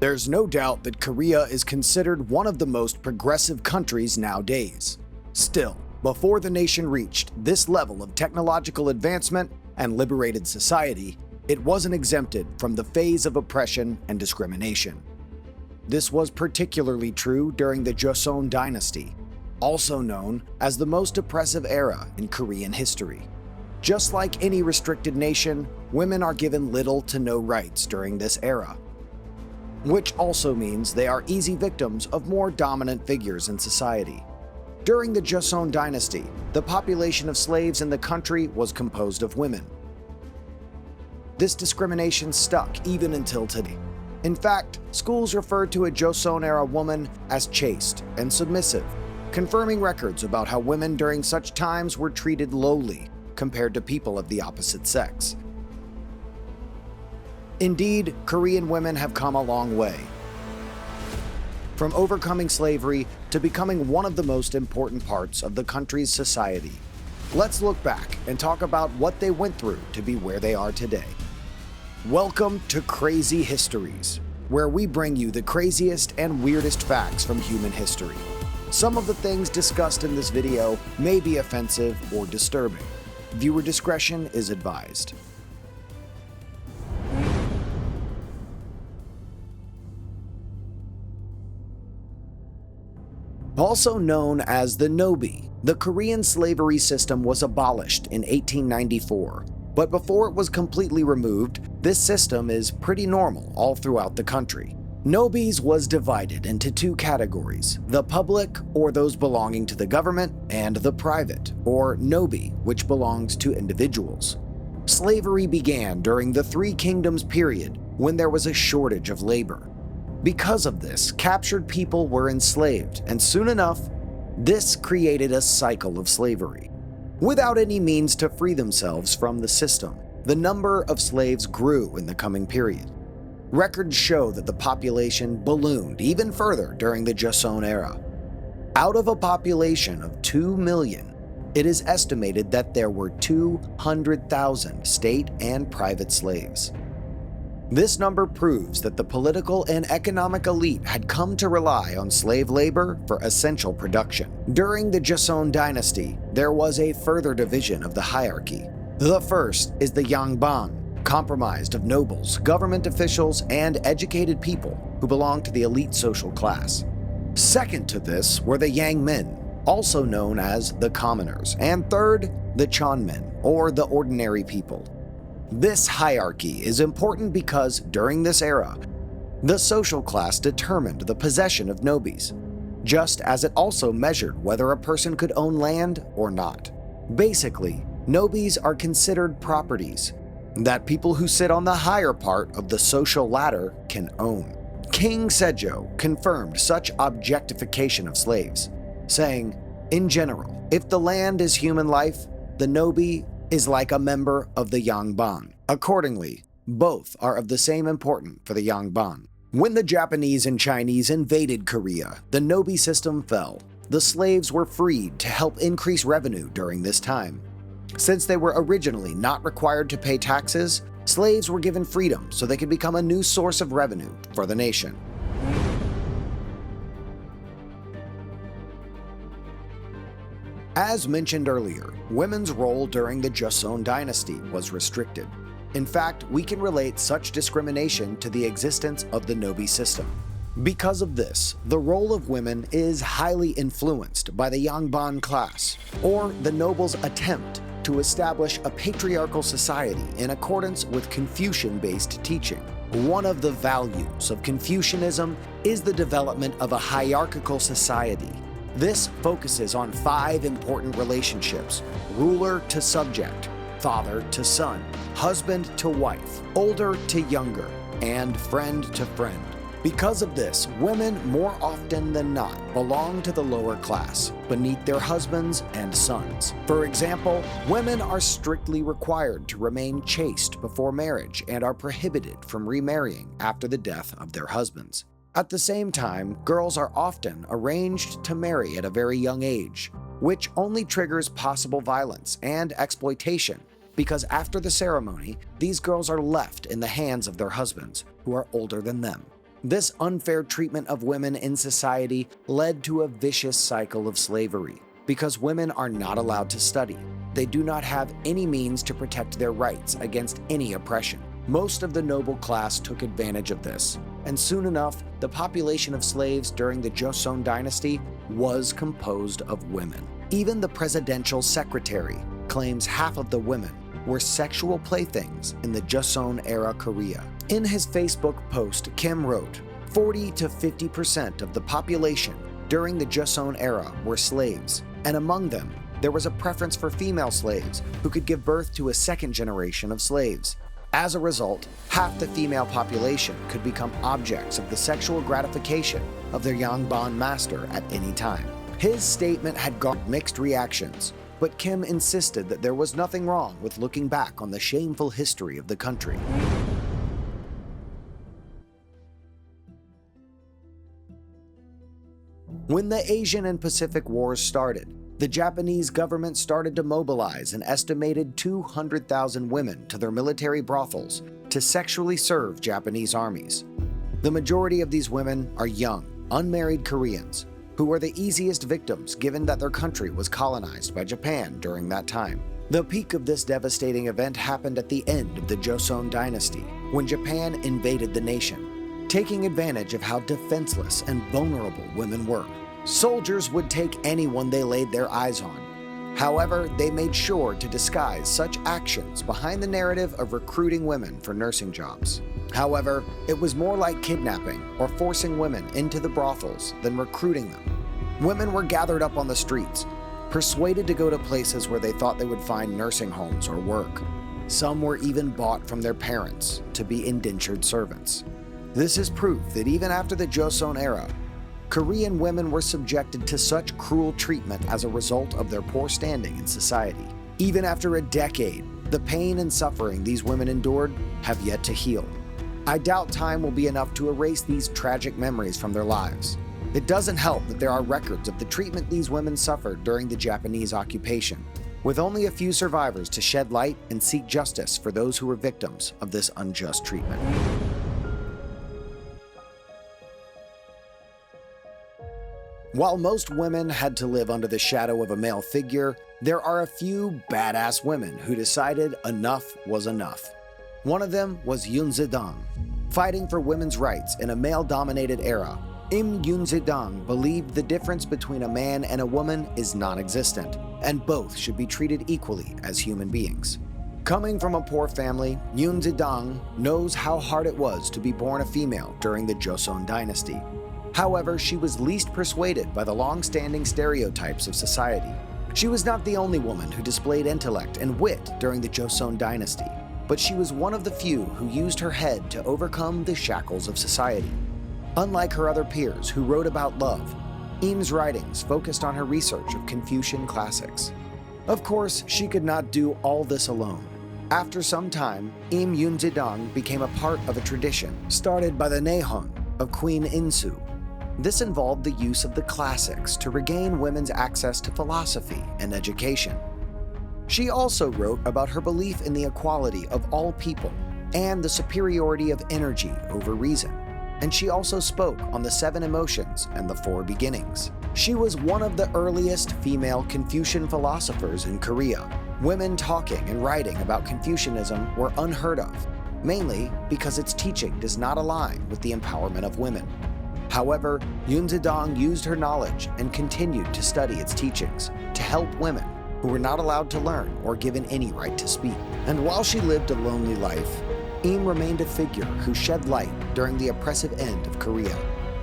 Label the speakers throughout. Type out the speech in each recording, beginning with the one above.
Speaker 1: There's no doubt that Korea is considered one of the most progressive countries nowadays. Still, before the nation reached this level of technological advancement and liberated society, it wasn't exempted from the phase of oppression and discrimination. This was particularly true during the Joseon Dynasty, also known as the most oppressive era in Korean history. Just like any restricted nation, women are given little to no rights during this era, which also means they are easy victims of more dominant figures in society. During the Joseon Dynasty, the population of slaves in the country was composed of women. This discrimination stuck even until today. In fact, schools referred to a Joseon-era woman as chaste and submissive, confirming records about how women during such times were treated lowly compared to people of the opposite sex. Indeed, Korean women have come a long way, from overcoming slavery to becoming one of the most important parts of the country's society. Let's look back and talk about what they went through to be where they are today. Welcome to Crazy Histories, where we bring you the craziest and weirdest facts from human history. Some of the things discussed in this video may be offensive or disturbing. Viewer discretion is advised. Also known as the Nobi, the Korean slavery system was abolished in 1894. But before it was completely removed, this system is pretty normal all throughout the country. Nobis was divided into two categories: the public, or those belonging to the government, and the private, or Nobi, which belongs to individuals. Slavery began during the Three Kingdoms period, when there was a shortage of labor. Because of this, captured people were enslaved, and soon enough, this created a cycle of slavery. Without any means to free themselves from the system, the number of slaves grew in the coming period. Records show that the population ballooned even further during the Joseon era. Out of a population of 2 million, it is estimated that there were 200,000 state and private slaves. This number proves that the political and economic elite had come to rely on slave labor for essential production. During the Joseon Dynasty, there was a further division of the hierarchy. The first is the Yangban, comprised of nobles, government officials, and educated people who belonged to the elite social class. Second to this were the Yangmen, also known as the commoners, and third, the Chonmen, or the ordinary people. This hierarchy is important because during this era, the social class determined the possession of nobis, just as it also measured whether a person could own land or not. Basically, nobis are considered properties that people who sit on the higher part of the social ladder can own. King Sejong confirmed such objectification of slaves, saying, "In general, if the land is human life, the nobi is like a member of the Yangban. Accordingly, both are of the same importance for the Yangban." When the Japanese and Chinese invaded Korea, the Nobi system fell. The slaves were freed to help increase revenue during this time. Since they were originally not required to pay taxes, slaves were given freedom so they could become a new source of revenue for the nation. As mentioned earlier, women's role during the Joseon Dynasty was restricted. In fact, we can relate such discrimination to the existence of the Nobi system. Because of this, the role of women is highly influenced by the Yangban class, or the nobles' attempt to establish a patriarchal society in accordance with Confucian-based teaching. One of the values of Confucianism is the development of a hierarchical society. This focuses on 5 important relationships: ruler to subject, father to son, husband to wife, older to younger, and friend to friend. Because of this, women more often than not belong to the lower class, beneath their husbands and sons. For example, women are strictly required to remain chaste before marriage and are prohibited from remarrying after the death of their husbands. At the same time, girls are often arranged to marry at a very young age, which only triggers possible violence and exploitation, because after the ceremony, these girls are left in the hands of their husbands, who are older than them. This unfair treatment of women in society led to a vicious cycle of slavery. Because women are not allowed to study, they do not have any means to protect their rights against any oppression. Most of the noble class took advantage of this, and soon enough, the population of slaves during the Joseon Dynasty was composed of women. Even the presidential secretary claims half of the women were sexual playthings in the Joseon-era Korea. In his Facebook post, Kim wrote, 40 to 50% of the population during the Joseon era were slaves, and among them, there was a preference for female slaves who could give birth to a second generation of slaves. As a result, half the female population could become objects of the sexual gratification of their Yangban master at any time. His statement had garnered mixed reactions, but Kim insisted that there was nothing wrong with looking back on the shameful history of the country. When the Asian and Pacific Wars started, the Japanese government started to mobilize an estimated 200,000 women to their military brothels to sexually serve Japanese armies. The majority of these women are young, unmarried Koreans, who were the easiest victims given that their country was colonized by Japan during that time. The peak of this devastating event happened at the end of the Joseon Dynasty, when Japan invaded the nation, taking advantage of how defenseless and vulnerable women were. Soldiers would take anyone they laid their eyes on. However, they made sure to disguise such actions behind the narrative of recruiting women for nursing jobs. However, it was more like kidnapping or forcing women into the brothels than recruiting them. Women were gathered up on the streets, persuaded to go to places where they thought they would find nursing homes or work. Some were even bought from their parents to be indentured servants. This is proof that even after the Joseon era, Korean women were subjected to such cruel treatment as a result of their poor standing in society. Even after a decade, the pain and suffering these women endured have yet to heal. I doubt time will be enough to erase these tragic memories from their lives. It doesn't help that there are records of the treatment these women suffered during the Japanese occupation, with only a few survivors to shed light and seek justice for those who were victims of this unjust treatment. While most women had to live under the shadow of a male figure, there are a few badass women who decided enough was enough. One of them was Yoon Se-dang. Fighting for women's rights in a male-dominated era, Yoon Se-dang believed the difference between a man and a woman is non-existent, and both should be treated equally as human beings. Coming from a poor family, Yoon Se-dang knows how hard it was to be born a female during the Joseon Dynasty. However, she was least persuaded by the long-standing stereotypes of society. She was not the only woman who displayed intellect and wit during the Joseon Dynasty, but she was one of the few who used her head to overcome the shackles of society. Unlike her other peers who wrote about love, Im's writings focused on her research of Confucian classics. Of course, she could not do all this alone. After some time, Yoon Se-dang became a part of a tradition started by the Nihon of Queen Insu. This involved the use of the classics to regain women's access to philosophy and education. She also wrote about her belief in the equality of all people and the superiority of energy over reason. And she also spoke on the 7 emotions and the 4 beginnings. She was one of the earliest female Confucian philosophers in Korea. Women talking and writing about Confucianism were unheard of, mainly because its teaching does not align with the empowerment of women. However, Yoon Se-dang used her knowledge and continued to study its teachings to help women who were not allowed to learn or given any right to speak. And while she lived a lonely life, Im remained a figure who shed light during the oppressive end of Korea.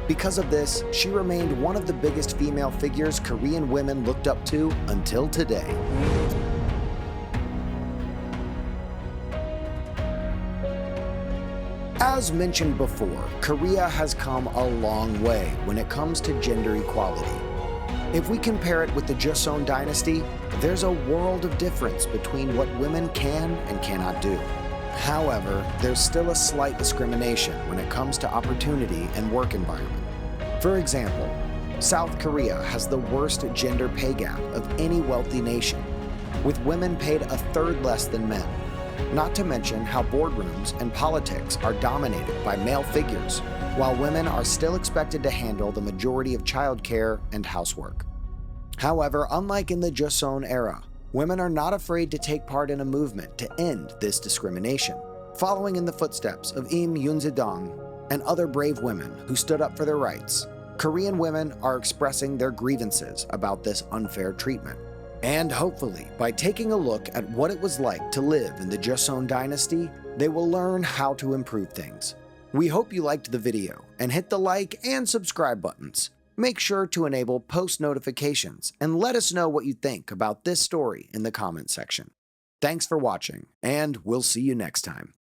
Speaker 1: Because of this, she remained one of the biggest female figures Korean women looked up to until today. As mentioned before, Korea has come a long way when it comes to gender equality. If we compare it with the Joseon Dynasty, there's a world of difference between what women can and cannot do. However, there's still a slight discrimination when it comes to opportunity and work environment. For example, South Korea has the worst gender pay gap of any wealthy nation, with women paid a third less than men. not to mention how boardrooms and politics are dominated by male figures, while women are still expected to handle the majority of childcare and housework. However, unlike in the Joseon era, women are not afraid to take part in a movement to end this discrimination, following in the footsteps of Im Yoon-se-dong and other brave women who stood up for their rights. Korean women are expressing their grievances about this unfair treatment. And hopefully, by taking a look at what it was like to live in the Joseon Dynasty, they will learn how to improve things. We hope you liked the video and hit the like and subscribe buttons. Make sure to enable post notifications and let us know what you think about this story in the comment section. Thanks for watching, and we'll see you next time.